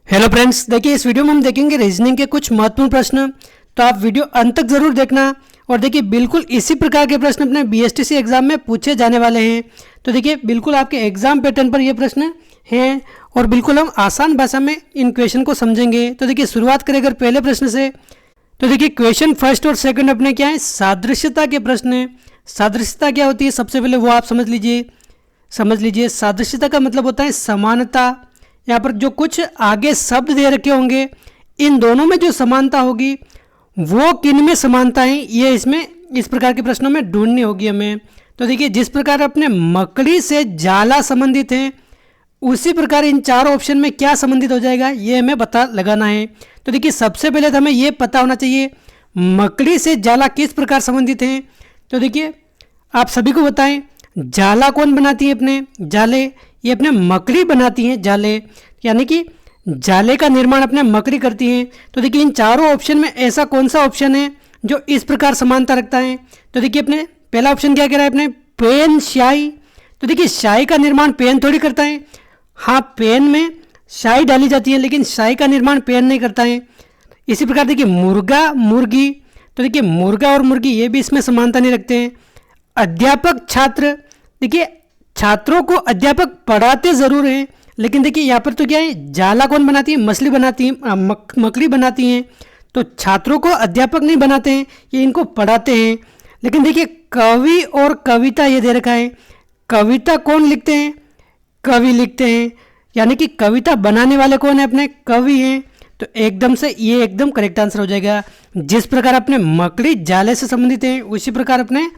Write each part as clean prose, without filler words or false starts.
Hello friends, देखिए इस video में हम देखेंगे रीजनिंग के कुछ महत्वपूर्ण प्रश्न। तो आप वीडियो अंत तक जरूर देखना। और देखिए बिल्कुल इसी प्रकार के प्रश्न अपने बीएसटीसी एग्जाम में पूछे जाने वाले हैं। तो देखिए बिल्कुल आपके एग्जाम पैटर्न पर ये प्रश्न हैं और बिल्कुल हम आसान भाषा में इन क्वेश्चन को समझेंगे। तो देखिए शुरुआत करें अगर पहले प्रश्न से। तो देखिए क्वेश्चन फर्स्ट और सेकंड अपने क्या है, सादृश्यता के प्रश्न है। सादृश्यता क्या होती है सबसे पहले वो आप समझ लीजिए। सादृश्यता का मतलब होता है समानता। यहाँ पर जो कुछ आगे शब्द दे रखे होंगे, इन दोनों में जो समानता होगी वो किन में समानता है, ये इसमें इस प्रकार के प्रश्नों में ढूंढनी होगी हमें। तो देखिए जिस प्रकार अपने मकड़ी से जाला संबंधित है, उसी प्रकार इन चारों ऑप्शन में क्या संबंधित हो जाएगा ये हमें पता लगाना है। तो देखिए सबसे पहले तो हमें ये पता होना चाहिए मकड़ी से जाला किस प्रकार संबंधित है। तो देखिए आप सभी को बताएं, जाला कौन बनाती है, अपने जाले, ये अपने मकड़ी बनाती हैं जाले, यानी कि जाले का निर्माण अपने मकड़ी करती हैं। तो देखिए इन चारों ऑप्शन में ऐसा कौन सा ऑप्शन है जो इस प्रकार समानता रखता है। तो देखिए अपने पहला ऑप्शन क्या कह रहा है, अपने पेन स्याही। तो देखिए स्याही का निर्माण पेन थोड़ी करता है। हाँ, पेन में स्याही डाली जाती है लेकिन स्याही का निर्माण पेन नहीं करता है। इसी प्रकार देखिए मुर्गा मुर्गी। तो देखिए मुर्गा और मुर्गी ये भी इसमें समानता नहीं रखते हैं। अध्यापक छात्र, देखिए छात्रों को अध्यापक पढ़ाते ज़रूर हैं लेकिन देखिए यहाँ पर तो क्या है, जाला कौन बनाती है, मछली बनाती है, मकड़ी बनाती हैं। तो छात्रों को अध्यापक नहीं बनाते हैं, ये इनको पढ़ाते हैं। लेकिन देखिए कवि और कविता ये दे रखा है। कविता कौन लिखते हैं, कवि लिखते हैं, यानी कि कविता बनाने वाले कौन है, अपने कवि हैं। तो एकदम से ये एकदम करेक्ट आंसर हो जाएगा। जिस प्रकार अपने मकड़ी जाले से संबंधित है उसी प्रकार अपने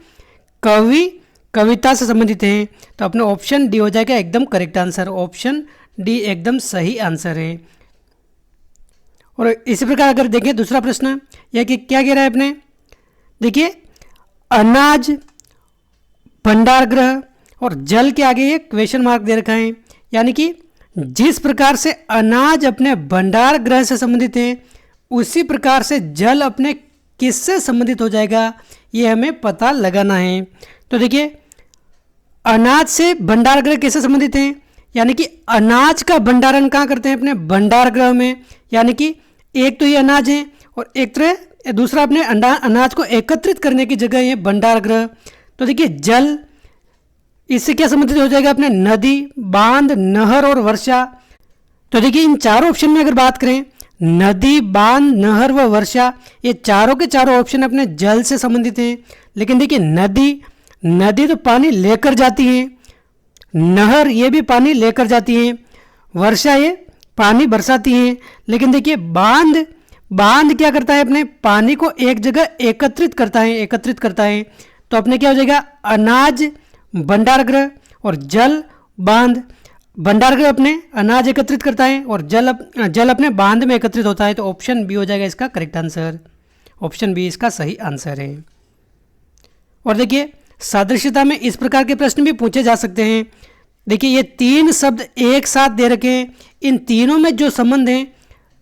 कवि कविता से संबंधित हैं। तो अपने ऑप्शन डी हो जाएगा एकदम करेक्ट आंसर। ऑप्शन डी एकदम सही आंसर है। और इसी प्रकार अगर देखें दूसरा प्रश्न, यह कि क्या कह रहा है अपने, देखिए अनाज, भंडार गृह और जल के आगे ये क्वेश्चन मार्क दे रखा है। यानी कि जिस प्रकार से अनाज अपने भंडार गृह से संबंधित है उसी प्रकार से जल अपने किससे संबंधित हो जाएगा, ये हमें पता लगाना है। तो देखिए अनाज से भंडार गृह कैसे संबंधित हैं, यानी कि अनाज का भंडारण कहाँ करते हैं, अपने भंडार गृह में। यानी कि एक तो ये अनाज है और दूसरा अपने अनाज को एकत्रित करने की जगह ये भंडार गृह। तो देखिए जल, इससे क्या संबंधित हो जाएगा, अपने नदी, बांध, नहर और वर्षा। तो देखिए इन चारों ऑप्शन में अगर बात करें, नदी, बांध, नहर व वर्षा, ये चारों के चारों ऑप्शन अपने जल से संबंधित हैं। लेकिन देखिए नदी तो पानी लेकर जाती है, नहर ये भी पानी लेकर जाती है, वर्षा ये पानी बरसाती है। लेकिन देखिए बांध क्या करता है, अपने पानी को एक जगह एकत्रित करता है। तो अपने क्या हो जाएगा, अनाज भंडार गृह और जल बांध। भंडार गृह अपने अनाज एकत्रित करता है और जल अपने बांध में एकत्रित होता है। तो ऑप्शन बी हो जाएगा इसका करेक्ट आंसर। ऑप्शन बी इसका सही आंसर है। और देखिए सादृश्यता में इस प्रकार के प्रश्न भी पूछे जा सकते हैं। देखिए ये तीन शब्द एक साथ दे रखे हैं, इन तीनों में जो संबंध है,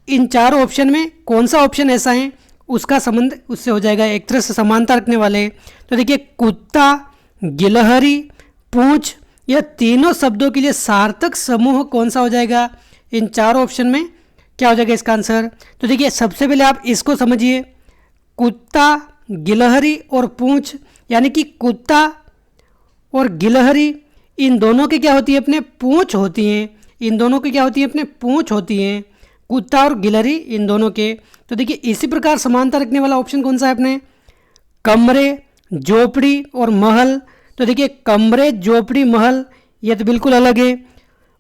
इन चारों ऑप्शन में कौन सा ऑप्शन ऐसा है उसका संबंध उससे हो जाएगा, एक तरह से समानता रखने वाले। तो देखिए कुत्ता, गिलहरी, पूंछ, यह तीनों शब्दों के लिए सार्थक समूह कौन सा हो जाएगा, इन चारों ऑप्शन में क्या हो जाएगा इसका आंसर। तो देखिए सबसे पहले आप इसको समझिए, कुत्ता, गिलहरी और पूंछ, यानी कि कुत्ता और गिलहरी इन दोनों की क्या होती है, अपने पूंछ होती हैं। इन दोनों की क्या होती है, अपने पूंछ होती हैं, कुत्ता और गिलहरी इन दोनों के। तो देखिए इसी प्रकार समानता रखने वाला ऑप्शन कौन सा है, अपने कमरे, झोपड़ी और महल। तो देखिए कमरे, झोपड़ी, महल ये तो बिल्कुल अलग है।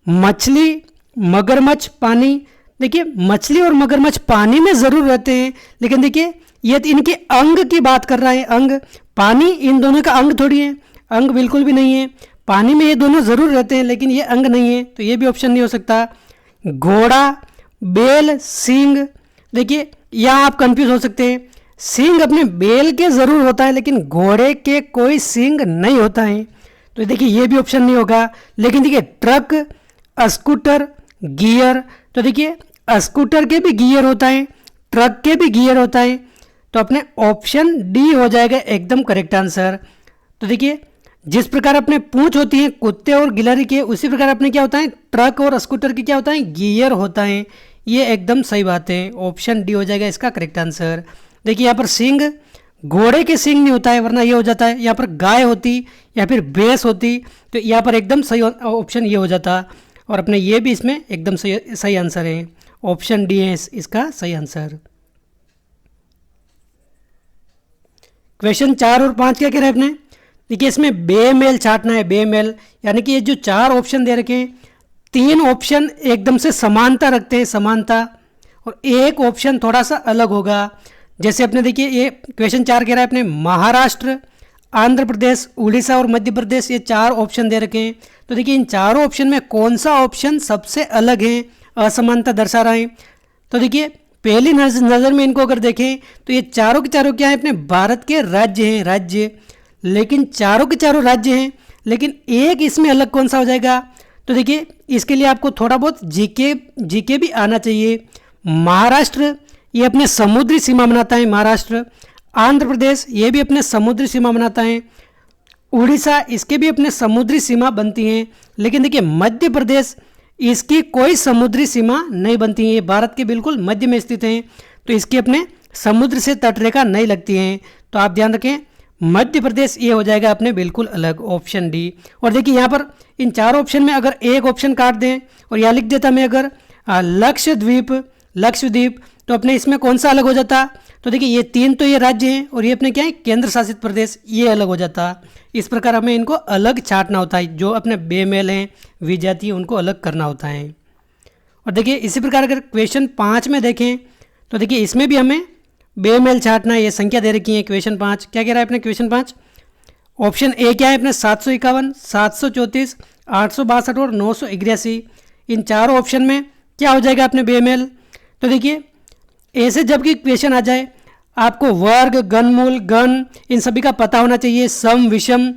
मछली, मगरमच्छ, पानी, देखिए मछली और मगरमच्छ पानी में ज़रूर रहते हैं लेकिन देखिए ये तो इनके अंग की बात कर रहा है, अंग। पानी इन दोनों का अंग थोड़ी है, अंग बिल्कुल भी नहीं है। पानी में ये दोनों ज़रूर रहते हैं लेकिन ये अंग नहीं है, तो ये भी ऑप्शन नहीं हो सकता। घोड़ा, बैल, सींग, देखिए यहाँ आप कंफ्यूज हो सकते हैं। सींग अपने बैल के ज़रूर होता है लेकिन घोड़े के कोई सींग नहीं होता है, तो देखिए ये भी ऑप्शन नहीं होगा। लेकिन देखिए ट्रक, स्कूटर, गियर, तो देखिए स्कूटर के भी गियर होता है, ट्रक के भी गियर होता है। तो अपने ऑप्शन डी हो जाएगा एकदम करेक्ट आंसर। तो देखिए जिस प्रकार अपने पूंछ होती है कुत्ते और गिलहरी के, उसी प्रकार अपने क्या होता है, ट्रक और स्कूटर की क्या होता है, गियर होता है। ये एकदम सही बात है, ऑप्शन डी हो जाएगा इसका करेक्ट आंसर। देखिए यहाँ पर सिंग घोड़े के सिंग नहीं होता है, वरना ये हो जाता है यहाँ पर गाय होती या फिर भैंस होती, तो यहाँ पर एकदम सही ऑप्शन ये हो जाता। और अपने ये भी इसमें एकदम सही आंसर है, ऑप्शन डी है इसका सही आंसर। क्वेश्चन 4 और 5 क्या कह रहे हैं अपने, देखिए इसमें बेमेल छांटना है, बेमेल यानी कि ये जो 4 ऑप्शन दे रखे हैं, 3 ऑप्शन एकदम से समानता रखते हैं, समानता, और एक ऑप्शन थोड़ा सा अलग होगा। जैसे अपने देखिए ये क्वेश्चन 4 कह रहा है अपने महाराष्ट्र, आंध्र प्रदेश, उड़ीसा और मध्य प्रदेश, ये 4 ऑप्शन दे रखे हैं। तो देखिए इन चारों ऑप्शन में कौन सा ऑप्शन सबसे अलग है, असमानता दर्शा रहा है। तो देखिए पहली नज़र में इनको अगर देखें तो ये चारों के चारों क्या है, अपने भारत के राज्य हैं, राज्य, लेकिन चारों के चारों राज्य हैं, लेकिन एक इसमें अलग कौन सा हो जाएगा। तो देखिए इसके लिए आपको थोड़ा बहुत जीके भी आना चाहिए। महाराष्ट्र ये अपने समुद्री सीमा बनाता है, महाराष्ट्र। आंध्र प्रदेश ये भी अपने समुद्री सीमा बनाता है। उड़ीसा इसके भी अपने समुद्री सीमा बनती हैं, लेकिन देखिए मध्य प्रदेश इसकी कोई समुद्री सीमा नहीं बनती है, भारत के बिल्कुल मध्य में स्थित हैं, तो इसकी अपने समुद्र से तटरेखा नहीं लगती हैं। तो आप ध्यान रखें मध्य प्रदेश ये हो जाएगा अपने बिल्कुल अलग, ऑप्शन डी। और देखिए यहाँ पर इन 4 ऑप्शन में अगर एक ऑप्शन काट दें और यहाँ लिख देता मैं अगर लक्षद्वीप, तो अपने इसमें कौन सा अलग हो जाता। तो देखिए ये 3 तो ये राज्य हैं और ये अपने क्या है केंद्र शासित प्रदेश, ये अलग हो जाता। इस प्रकार हमें इनको अलग छांटना होता है, जो अपने बेमेल हैं, विजातीय, उनको अलग करना होता है। और देखिए इसी प्रकार अगर क्वेश्चन 5 में देखें तो देखिए इसमें भी हमें बेमेल छांटना है। ये संख्या दे रखी है क्वेश्चन 5, क्या कह रहा है अपने क्वेश्चन 5, ऑप्शन ए क्या है अपने 751, 734, 862 और 981। इन चारों ऑप्शन में क्या हो जाएगा अपने बेमेल। तो देखिए ऐसे जब कि क्वेश्चन आ जाए आपको वर्ग, घनमूल, गण इन सभी का पता होना चाहिए, सम, विषम,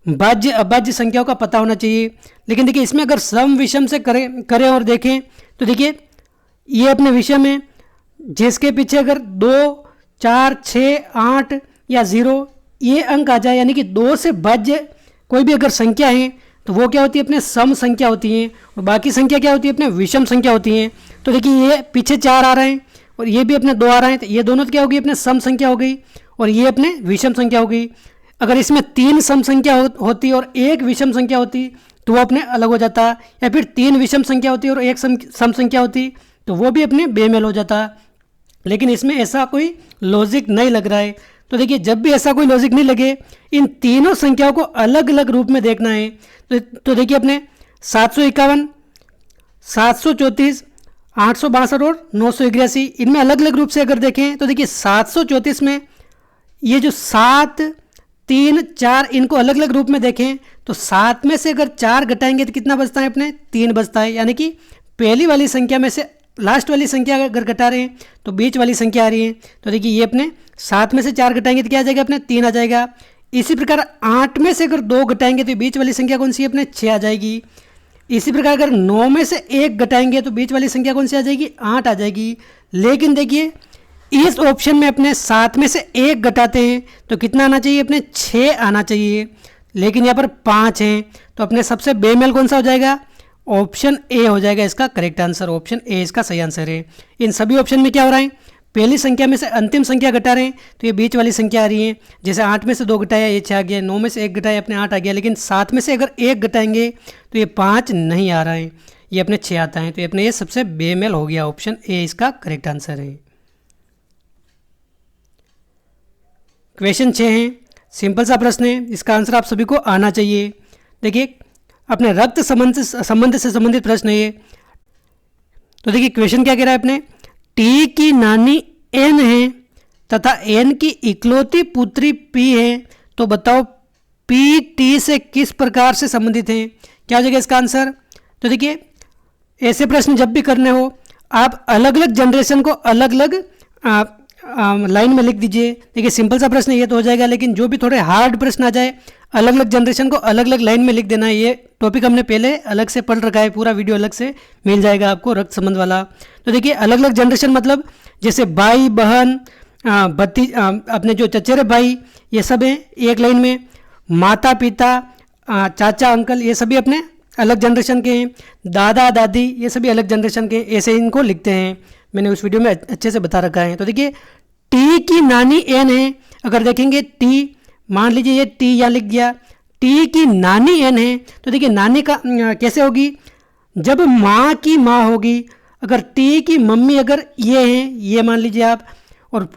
भाज्य, अभाज्य संख्याओं का पता होना चाहिए। लेकिन देखिए इसमें अगर सम विषम से करें और देखें तो देखिए ये अपने विषम है, जिसके पीछे अगर 2, 4, 6, 8 या 0 ये अंक आ जाए, यानी कि 2 से भाज्य कोई भी अगर संख्या है तो वो क्या होती है अपने सम संख्या होती है, और बाकी संख्या क्या होती है अपने विषम संख्या होती है। तो देखिए ये पीछे 4 आ रहे हैं और ये भी अपने 2 आ रहे हैं, तो ये दोनों तो क्या होगी अपने सम संख्या हो गई और ये अपने विषम संख्या हो गई। अगर इसमें 3 सम संख्या होती और 1 विषम संख्या होती तो वो अपने अलग हो जाता, या फिर 3 विषम संख्या होती और 1 सम संख्या होती तो वो भी अपने बेमेल हो जाता। लेकिन इसमें ऐसा कोई लॉजिक नहीं लग रहा है। तो देखिए जब भी ऐसा कोई लॉजिक नहीं लगे, इन तीनों संख्याओं को अलग अलग रूप में देखना है। तो देखिए अपने 751, 734, 862 और 981 इनमें अलग अलग रूप से अगर देखें तो देखिए 734 में ये जो 7, 3, 4 इनको अलग अलग रूप में देखें तो 7 में से अगर 4 घटाएंगे तो कितना बचता है अपने 3 बचता है, यानी कि पहली वाली संख्या में से लास्ट वाली संख्या अगर घटा रहे हैं तो बीच वाली संख्या आ रही है। तो देखिए ये अपने 7 में से 4 घटाएंगे तो क्या आ जाएगा अपने 3 आ जाएगा। इसी प्रकार 8 में से अगर 2 घटाएंगे तो बीच वाली संख्या कौन सी है अपने 6 आ जाएगी। इसी प्रकार अगर 9 में से 1 घटाएंगे तो बीच वाली संख्या कौन सी आ जाएगी 8 आ जाएगी। लेकिन देखिए इस ऑप्शन में अपने 7 में से 1 घटाते हैं तो कितना आना चाहिए अपने 6 आना चाहिए, लेकिन यहाँ पर 5 हैं तो अपने सबसे बेमेल कौन सा हो जाएगा, ऑप्शन ए हो जाएगा इसका करेक्ट आंसर, ऑप्शन ए इसका सही आंसर है। इन सभी ऑप्शन में क्या हो रहा है, पहली संख्या में से अंतिम संख्या घटा रहे हैं तो ये बीच वाली संख्या आ रही है। जैसे 8 में से 2 घटाया ये 6 आ गया, 9 में से 1 घटाया अपने 8 आ गया, लेकिन 7 में से अगर 1 घटाएंगे तो ये 5 नहीं आ रहा है, ये अपने 6 आता है। तो ये अपने ये सबसे बेमेल हो गया, ऑप्शन ए इसका करेक्ट आंसर है। क्वेश्चन 6 है, सिंपल सा प्रश्न है, इसका आंसर आप सभी को आना चाहिए। देखिए अपने रक्त संबंध से संबंधित प्रश्न है ये। तो देखिए क्वेश्चन क्या कह रहा है अपने, टी की नानी एन है तथा एन की इकलौती पुत्री पी है, तो बताओ पी टी से किस प्रकार से संबंधित है, क्या हो जाएगा इसका आंसर। तो देखिए ऐसे प्रश्न जब भी करने हो आप अलग अलग जनरेशन को अलग अलग लाइन में लिख दीजिए। देखिए सिंपल सा प्रश्न ये तो हो जाएगा, लेकिन जो भी थोड़े हार्ड प्रश्न आ जाए अलग अलग जनरेशन को अलग अलग लाइन में लिख देना है। ये टॉपिक हमने पहले अलग से पढ़ रखा है, पूरा वीडियो अलग से मिल जाएगा आपको रक्त संबंध वाला। तो देखिए अलग अलग जनरेशन मतलब जैसे भाई बहन अपने जो चचेरे भाई ये सब हैं एक लाइन में, माता पिता चाचा अंकल ये सभी अपने अलग जनरेशन के हैं, दादा दादी ये सभी अलग जनरेशन के, ऐसे इनको लिखते हैं। मैंने उस वीडियो में अच्छे से बता रखा है। तो देखिए टी की नानी एन है, अगर देखेंगे टी, मान लीजिए ये टी यहाँ लिख दिया, टी की नानी एन है, तो देखिए नानी का कैसे होगी, जब माँ की माँ होगी, अगर टी की मम्मी अगर ये है, ये मान लीजिए आप, और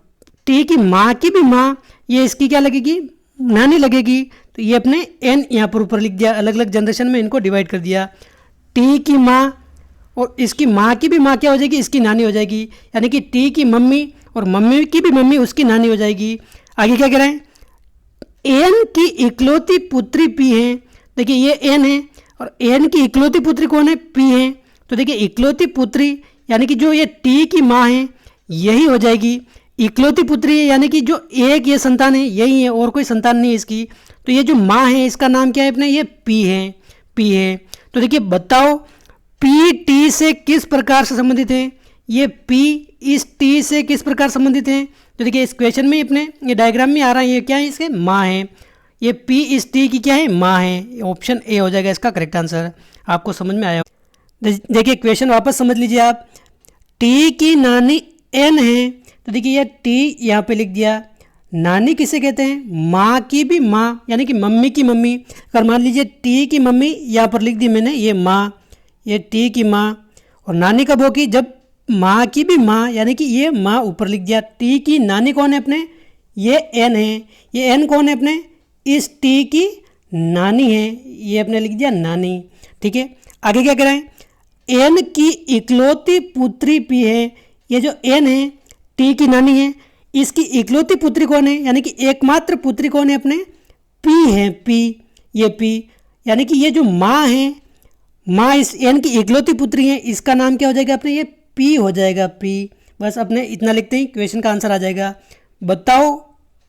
टी की माँ की भी माँ, ये इसकी क्या लगेगी, नानी लगेगी। तो ये अपने एन यहाँ पर ऊपर लिख दिया, अलग अलग जनरेशन में इनको डिवाइड कर दिया। टी की माँ और इसकी माँ की भी माँ क्या हो जाएगी, इसकी नानी हो जाएगी, यानी कि टी की मम्मी और मम्मी की भी मम्मी उसकी नानी हो जाएगी। आगे क्या कह रहे हैं, एन की इकलौती पुत्री पी है। देखिए ये एन है और एन की इकलौती पुत्री कौन है, पी है। तो देखिए इकलौती पुत्री यानी कि जो ये टी की माँ है यही हो जाएगी, इकलौती पुत्री है यानी कि जो एक ये संतान है यही है, और कोई संतान नहीं है इसकी। तो ये जो माँ है इसका नाम क्या है अपने, ये पी है, पी है। तो देखिए बताओ पी टी से किस प्रकार से संबंधित है, ये पी इस टी से किस प्रकार संबंधित है। तो देखिए इस क्वेश्चन में अपने ये डायग्राम में आ रहा है, ये क्या है, इसके माँ है, ये पी इस टी की क्या है, माँ है। ऑप्शन ए हो जाएगा इसका करेक्ट आंसर। आपको समझ में आया। देखिए क्वेश्चन वापस समझ लीजिए आप, टी की नानी एन है, तो देखिए ये टी यहाँ पे लिख दिया, नानी किसे कहते हैं, माँ की भी माँ यानी कि मम्मी की मम्मी। अगर मान लीजिए टी की मम्मी यहाँ पर लिख दी मैंने, ये माँ, ये टी की माँ, और नानी कब होगी, जब माँ की भी माँ यानी कि ये माँ ऊपर लिख दिया। टी की नानी कौन है अपने, ये एन है, ये एन कौन है अपने, इस टी की नानी है, ये अपने लिख दिया नानी। ठीक है, आगे क्या कह रहे हैं, एन की इकलौती पुत्री पी है। ये जो एन है टी की नानी है, इसकी इकलौती पुत्री कौन है यानी कि एकमात्र पुत्री कौन है अपने, पी है, पी, ये पी, यानी कि ये जो माँ है, माँ इस एन की इकलौती पुत्री है, इसका नाम क्या हो जाएगा अपने, ये पी हो जाएगा, पी। बस अपने इतना लिखते ही क्वेश्चन का आंसर आ जाएगा। बताओ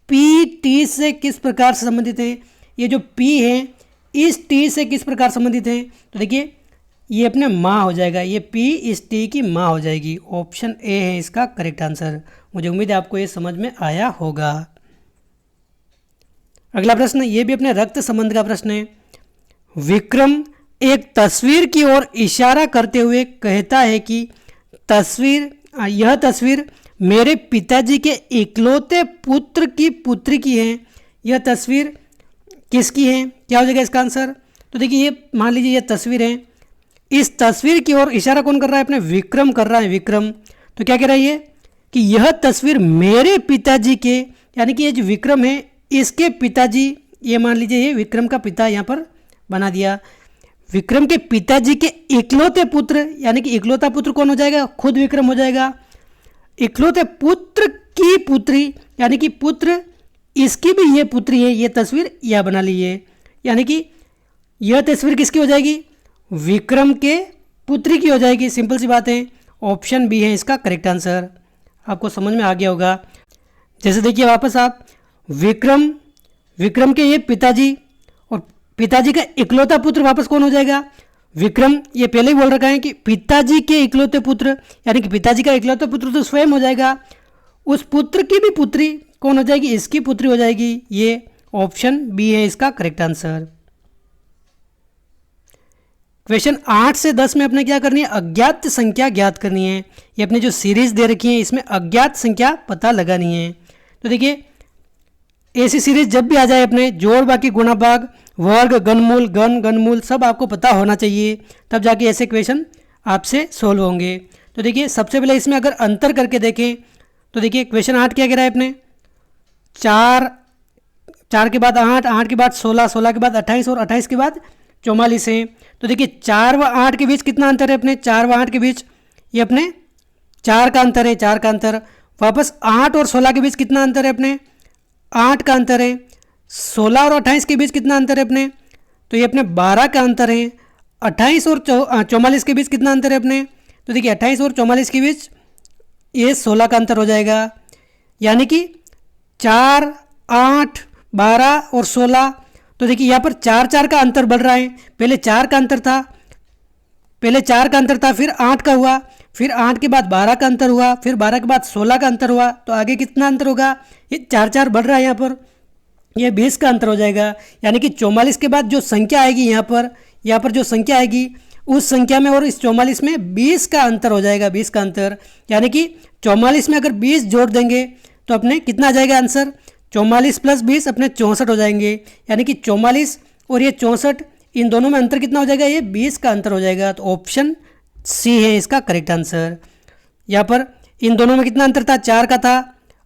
पी टी से किस प्रकार से संबंधित है, ये जो पी है इस टी से किस प्रकार संबंधित है। तो देखिए ये अपने माँ हो जाएगा, ये पी इस टी की माँ हो जाएगी। ऑप्शन ए है इसका करेक्ट आंसर। मुझे उम्मीद है आपको ये समझ में आया होगा। अगला प्रश्न, ये भी अपने रक्त संबंध का प्रश्न है। विक्रम एक तस्वीर की ओर इशारा करते हुए कहता है कि यह तस्वीर मेरे पिताजी के इकलौते पुत्र की पुत्री की है। यह तस्वीर किसकी है, क्या हो जाएगा इसका आंसर। तो देखिए ये मान लीजिए ये तस्वीर है, इस तस्वीर की ओर इशारा कौन कर रहा है अपने, विक्रम कर रहा है, विक्रम। तो क्या कह रहा है ये कि यह तस्वीर मेरे पिताजी के, यानी कि ये जो विक्रम है इसके पिताजी, ये मान लीजिए ये विक्रम का पिता यहाँ पर बना दिया, विक्रम के पिताजी के इकलौते पुत्र, यानी कि इकलौता पुत्र कौन हो जाएगा, खुद विक्रम हो जाएगा। इकलौते पुत्र की पुत्री यानी कि पुत्र इसकी भी ये पुत्री है, ये तस्वीर यह बना ली है, यानी कि यह तस्वीर किसकी हो जाएगी, विक्रम के पुत्री की हो जाएगी। सिंपल सी बात है, ऑप्शन बी है इसका करेक्ट आंसर। आपको समझ में आ गया होगा। जैसे देखिए वापस आप, विक्रम के ये पिताजी और पिताजी का इकलौता पुत्र वापस कौन हो जाएगा, विक्रम। ये पहले ही बोल रखा है कि पिताजी के इकलौते पुत्र, यानी कि पिताजी का इकलौता पुत्र तो स्वयं हो जाएगा, उस पुत्र की भी पुत्री कौन हो जाएगी, इसकी पुत्री हो जाएगी। ये ऑप्शन बी है इसका करेक्ट आंसर। क्वेश्चन 8 से 10 में अपने क्या करनी है, अज्ञात संख्या ज्ञात करनी है। ये अपने जो सीरीज दे रखी है इसमें अज्ञात संख्या पता लगानी है। तो देखिए ऐसी सीरीज जब भी आ जाए अपने जोड़ बाकी गुणा भाग वर्ग घनमूल घनमूल सब आपको पता होना चाहिए, तब जाके ऐसे क्वेश्चन आपसे सोल्व होंगे। तो देखिए सबसे पहले इसमें अगर अंतर करके देखें तो देखिए क्वेश्चन 8 क्या कह रहा है अपने, 4 के बाद 8 के बाद 16 के बाद 28 और 28 के बाद 44 है। तो देखिए 4 व 8 के बीच कितना अंतर है अपने, 4 व 8 के बीच ये अपने 4 का अंतर है, 4 का अंतर। वापस 8 और 16 के बीच कितना अंतर है अपने, 8 का अंतर है। 16 और 28 के बीच कितना अंतर है अपने, तो ये अपने 12 का अंतर है। 28 और 44 के बीच कितना अंतर है अपने, तो देखिए 28 और 44 के बीच ये 16 का अंतर हो जाएगा। यानी कि 4, 8, 12 और 16। तो देखिए यहाँ पर 4 का अंतर बढ़ रहा है। पहले 4 का अंतर था, फिर 8 का हुआ, फिर 8 के बाद 12 का अंतर हुआ, फिर 12 के बाद 16 का अंतर हुआ। तो आगे कितना अंतर होगा, ये 4 बढ़ रहा है यहाँ पर। ये 20 का अंतर हो जाएगा। यानी कि 44 के बाद जो संख्या आएगी यहाँ पर जो संख्या आएगी उस संख्या में और इस 44 में 20 का अंतर हो जाएगा, 20 का अंतर। यानी कि 44 में अगर 20 जोड़ देंगे तो अपने कितना आ जाएगा आंसर, 44 प्लस 20 अपने 64 हो जाएंगे। यानी कि 44 और ये 64 इन दोनों में अंतर कितना हो जाएगा, ये 20 का अंतर हो जाएगा। तो ऑप्शन सी है इसका करेक्ट आंसर। यहाँ पर इन दोनों में कितना अंतर था, 4 का था,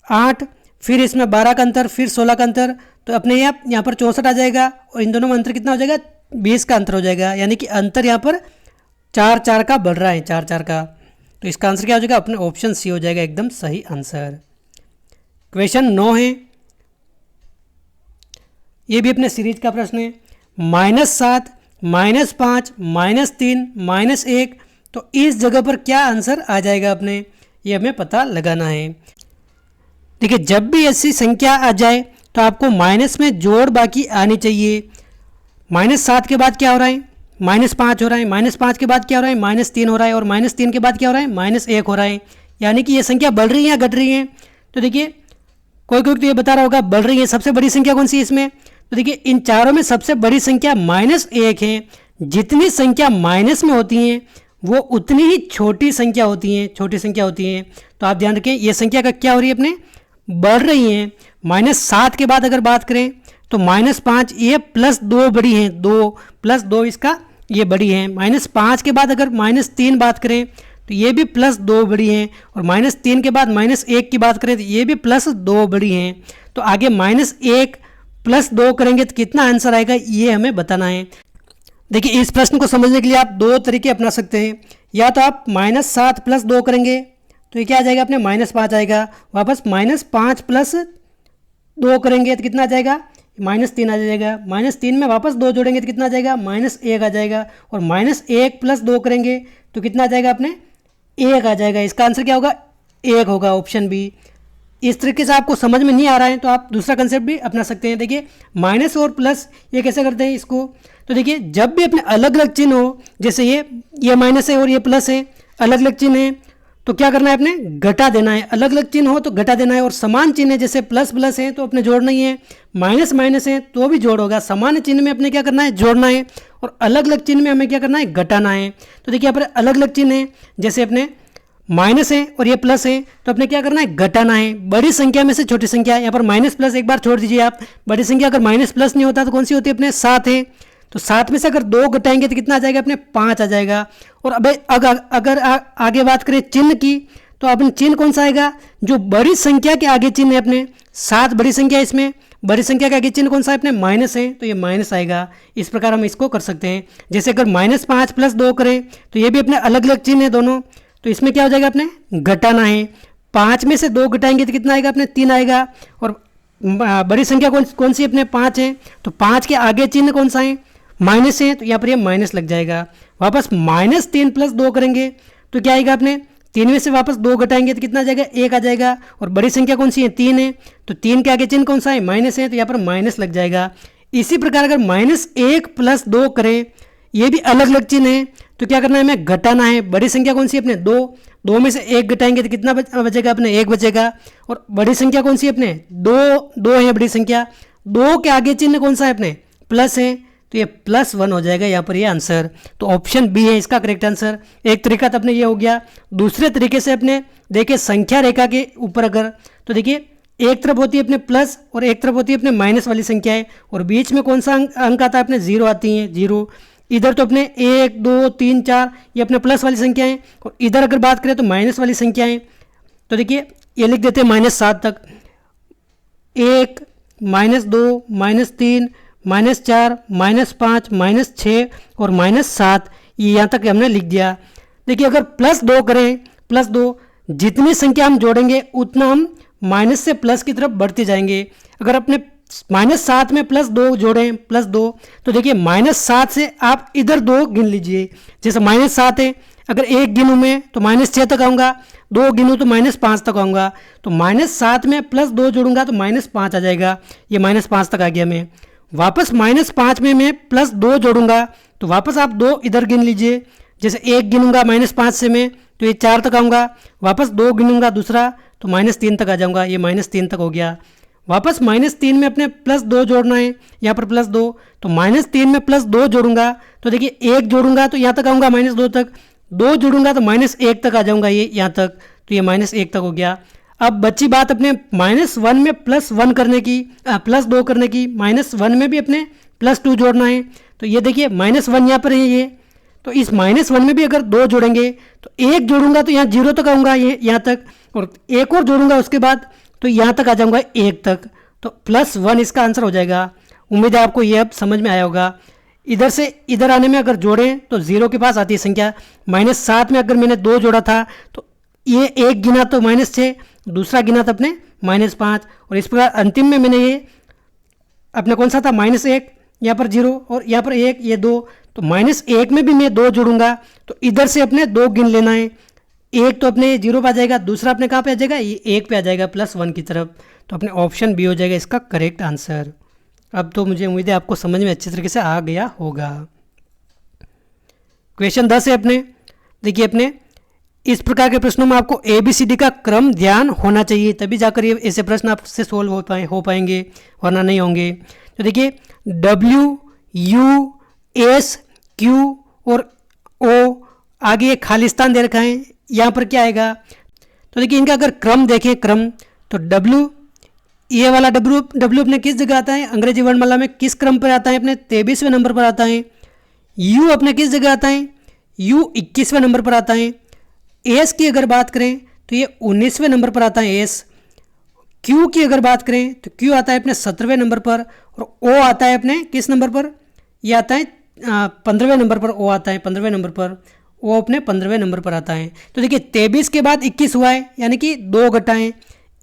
8, फिर इसमें 12 का अंतर, फिर 16 का अंतर, तो अपने यहाँ पर 64 आ जाएगा और इन दोनों में अंतर कितना हो जाएगा, 20 का अंतर हो जाएगा। यानी कि अंतर यहाँ पर 4 का बढ़ रहा है, 4 का। तो इसका आंसर क्या हो जाएगा, अपने ऑप्शन सी हो जाएगा एकदम सही आंसर। क्वेश्चन 9 है, ये भी अपने सीरीज का प्रश्न है। -7, -5, -3, -1, तो इस जगह पर क्या आंसर आ जाएगा अपने, ये हमें पता लगाना है। देखिए जब भी ऐसी संख्या आ जाए तो आपको माइनस में जोड़ बाकी आनी चाहिए। -7 के बाद क्या हो रहा है, -5 हो रहा है, -5 के बाद क्या हो रहा है, -3 हो रहा है, और -3 के बाद क्या हो रहा है, -1 हो रहा है। यानी कि ये संख्या बढ़ रही है या घट रही है। तो देखिए कोई तो ये बता रहा होगा बढ़ रही है। सबसे बड़ी संख्या कौन सी है इसमें, तो देखिए इन चारों में सबसे बड़ी संख्या -1 है। जितनी संख्या माइनस में होती हैं वो उतनी ही छोटी संख्या होती हैं, छोटी संख्या होती हैं। तो आप ध्यान रखें ये संख्या का क्या हो रही है, अपने बढ़ रही हैं। -7 के बाद अगर बात करें तो -5 ये +2 बड़ी हैं, 2 + 2 इसका ये बड़ी है। -5 के बाद अगर -3 बात करें तो ये भी +2 बड़ी हैं, और -3 के बाद -1 की बात करें तो ये भी +2 बड़ी हैं। तो आगे -1 + 2 करेंगे तो कितना आंसर आएगा ये हमें बताना है। देखिए इस प्रश्न को समझने के लिए आप दो तरीके अपना सकते हैं। या तो आप -7 + 2 करेंगे तो ये क्या आ जाएगा, अपने -5 आएगा। वापस -5 + 2 करेंगे तो कितना आ जाएगा, -3 आ जाएगा। -3 में वापस 2 जोड़ेंगे तो कितना आ जाएगा, -1 आ जाएगा। और -1 + 2 करेंगे तो कितना आ जाएगा, अपने 1 आ जाएगा। इसका आंसर क्या होगा, 1 होगा, ऑप्शन बी। इस तरीके से आपको समझ में नहीं आ रहा है तो आप दूसरा कंसेप्ट भी अपना सकते हैं। देखिए माइनस और प्लस ये कैसे करते हैं इसको, तो देखिए जब भी अपने अलग अलग चिन्ह हो, जैसे ये माइनस है और ये प्लस है, अलग अलग चिन्ह है तो क्या करना है, अपने घटा देना है। अलग अलग चिन्ह हो तो घटा देना है, और समान चिन्ह है जैसे प्लस प्लस है तो अपने जोड़ना ही है, माइनस माइनस है तो भी जोड़ होगा। समान चिन्ह में अपने क्या करना है, जोड़ना है, और अलग अलग चिन्ह में हमें क्या करना है, घटाना है। तो देखिए यहाँ पर अलग अलग चिन्ह है, जैसे अपने माइनस है और ये प्लस है तो अपने क्या करना है, घटाना है। बड़ी संख्या में से छोटी संख्या, यहाँ पर माइनस प्लस एक बार छोड़ दीजिए आप। बड़ी संख्या अगर माइनस प्लस नहीं होता तो कौन सी होती है, अपने 7 है। तो 7 में से अगर 2 घटाएंगे तो कितना आ जाएगा, अपने 5 आ जाएगा। और अब अगर आगे बात करें चिन्ह की, तो अपने चिन्ह कौन सा आएगा, जो बड़ी संख्या के आगे चिन्ह है। अपने 7 बड़ी संख्या, इसमें बड़ी संख्या के आगे चिन्ह कौन सा है, अपने माइनस है तो ये माइनस आएगा। इस प्रकार हम इसको कर सकते हैं। जैसे अगर -5 + 2 करें तो ये भी अपने अलग अलग चिन्ह है दोनों, तो इसमें क्या हो जाएगा, अपने घटाना है। 5 में से 2 घटाएंगे तो कितना आएगा, अपने 3 आएगा। और बड़ी संख्या कौन सी, अपने 5 है, तो 5 के आगे चिन्ह कौन सा है, माइनस है, तो यहाँ पर ये माइनस लग जाएगा। वापस -3 + 2 करेंगे तो क्या आएगा, अपने 3 में से वापस 2 घटाएंगे तो कितना आ जाएगा, 1 आ जाएगा। और बड़ी संख्या कौन सी है, 3 है, तो 3 के आगे चिन्ह कौन सा है, माइनस है, तो यहाँ पर माइनस लग जाएगा। इसी प्रकार अगर -1 + 2 करें, ये भी अलग अलग चिन्ह है, तो क्या करना है, हमें घटाना है। बड़ी संख्या कौन सी है, अपने 2 में से 1 घटाएंगे तो कितना बचेगा, अपने 1 बचेगा। और बड़ी संख्या कौन सी है, अपने 2 है बड़ी संख्या, 2 के आगे चिन्ह कौन सा है, अपने प्लस है, तो ये +1 हो जाएगा यहाँ पर ये आंसर। तो ऑप्शन बी है इसका करेक्ट आंसर। एक तरीका तो अपने ये हो गया। दूसरे तरीके से अपने देखिए संख्या रेखा के ऊपर अगर, तो देखिए एक तरफ होती है अपने प्लस और एक तरफ होती है अपने माइनस वाली संख्या है, और बीच में कौन सा अंक आता है, अपने 0 आती हैं, 0। इधर तो अपने 1 2 3 4 ये अपने प्लस वाली संख्या है, और इधर अगर बात करें तो माइनस वाली संख्या है। तो देखिए ये लिख देते हैं -7 तक, 1 -2 -3 -4 -5 -6 और -7, ये यहाँ तक हमने लिख दिया। देखिए अगर +2 करें, +2 जितनी संख्या हम जोड़ेंगे उतना हम माइनस से प्लस की तरफ बढ़ते जाएंगे। अगर अपने -7 में +2 जोड़ें, +2, तो देखिए -7 से आप इधर 2 गिन लीजिए। जैसे -7 है, अगर 1 गिनूँ मैं तो -6 तक आऊँगा, 2 गिनूँ तो -5 तक आऊँगा। तो -7 में +2 जोड़ूंगा तो -5 आ जाएगा। ये -5 तक आ गया। मैं वापस -5 में मैं +2 जोड़ूंगा तो वापस आप 2 इधर गिन लीजिए। जैसे 1 गिनूंगा -5 से मैं तो ये 4 तक आऊँगा, वापस 2 गिनूंगा दूसरा तो -3 तक आ जाऊँगा। ये -3 तक हो गया। वापस -3 में अपने +2 जोड़ना है, यहाँ पर +2, तो -3 में +2 जोड़ूंगा तो देखिए 1 जोड़ूंगा तो यहाँ तक आऊँगा -2 तक, 2 जोड़ूंगा तो -1 तक आ जाऊँगा ये यहाँ तक, तो ये -1 तक हो गया। अब बची बात अपने -1 में +1 करने की, +2 करने की, -1 में भी अपने +2 जोड़ना है, तो ये देखिए -1 यहाँ पर है ये, तो इस -1 में भी अगर 2 जोड़ेंगे तो 1 जोड़ूंगा तो यहाँ 0 तक आऊँगा ये यहाँ तक, और एक और जोड़ूंगा उसके बाद तो यहाँ तक आ जाऊँगा 1 तक, तो +1 इसका आंसर हो जाएगा। उम्मीद है आपको ये अब समझ में आया होगा। इधर से इधर आने में अगर जोड़ें तो 0 के पास आती है संख्या। -7 में अगर मैंने 2 जोड़ा था तो ये एक गिना तो -6, दूसरा गिना तो अपने -5, और इस प्रकार अंतिम में मैंने ये अपने कौन सा था -1, यहाँ पर 0 और यहाँ पर 1, ये 2, तो -1 में भी मैं 2 जोड़ूंगा तो इधर से अपने 2 गिन लेना है, एक तो अपने 0 पे आ जाएगा, दूसरा अपने कहाँ पे आ जाएगा, ये 1 पे आ जाएगा +1 की तरफ, तो अपने ऑप्शन बी हो जाएगा इसका करेक्ट आंसर। अब तो मुझे उम्मीद है आपको समझ में अच्छी तरीके से आ गया होगा। क्वेश्चन 10 है अपने, देखिए अपने इस प्रकार के प्रश्नों में आपको ABCD का क्रम ध्यान होना चाहिए, तभी जाकर ये ऐसे प्रश्न आपसे सोल्व हो पाएंगे, वरना नहीं होंगे। तो देखिए W, U, S, Q और O, आगे एक खालिस्तान दे रखा है, यहाँ पर क्या आएगा, तो देखिए इनका अगर क्रम देखें, क्रम तो W, ये वाला W अपने किस जगह आता है, अंग्रेजी वर्णमाला में किस क्रम पर आता है, अपने 23वें नंबर पर आता है। U अपने किस जगह आता है, U 21वें नंबर पर आता है। S की अगर बात करें तो ये 19वें नंबर पर आता है S। Q की अगर बात करें तो Q आता है अपने 17वें नंबर पर, और O आता है अपने किस नंबर पर, ये आता है 15वें नंबर पर, O आता है 15वें नंबर पर, O अपने 15वें नंबर पर आता है। तो देखिए 23 के बाद 21 हुआ है, यानी कि 2 घटाएं,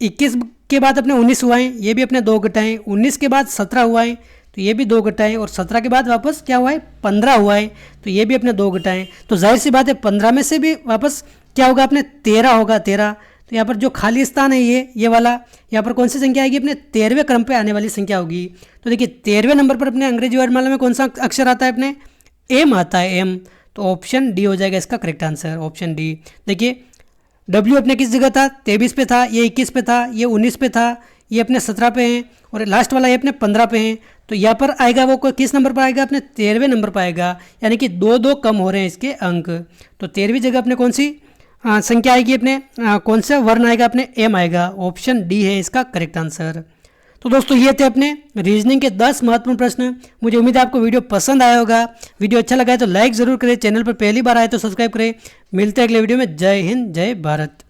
21 के बाद अपने 19 हुआ है, ये भी अपने 2 घटाएं, 19 के बाद 17 हुआ है तो ये भी 2 घटाएं, और 17 के बाद वापस क्या हुआ है, 15 हुआ है तो ये भी अपने 2 घटाएं, तो जाहिर सी बात है 15 में से भी वापस क्या होगा, अपने 13 होगा, 13। तो यहाँ पर जो खाली स्थान है ये वाला, यहाँ पर कौन सी संख्या आएगी, अपने 13वें क्रम पे आने वाली संख्या होगी। तो देखिए 13वें नंबर पर अपने अंग्रेजी वर्णमाला में कौन सा अक्षर आता है, अपने M आता है, M, तो ऑप्शन डी हो जाएगा इसका करेक्ट आंसर, ऑप्शन डी। देखिए W अपने किस जगह था, 23 पे था, ये 21 पे था, ये 19 पे था, ये अपने 17 पे हैं, और लास्ट वाला ये अपने 15 पे हैं, तो यहाँ पर आएगा वो किस नंबर पर आएगा, अपने 13वें नंबर पर आएगा, यानी कि 2 कम हो रहे हैं इसके अंक। तो 13वीं जगह अपने कौन सी संख्या आएगी, अपने कौन सा वर्ण आएगा, अपने M आएगा, ऑप्शन डी है इसका करेक्ट आंसर। तो दोस्तों ये थे अपने रीजनिंग के 10 महत्वपूर्ण प्रश्न। मुझे उम्मीद है आपको वीडियो पसंद आया होगा। वीडियो अच्छा लगा है तो लाइक ज़रूर करें, चैनल पर पहली बार आए तो सब्सक्राइब करें। मिलते हैं अगले वीडियो में। जय हिंद, जय भारत।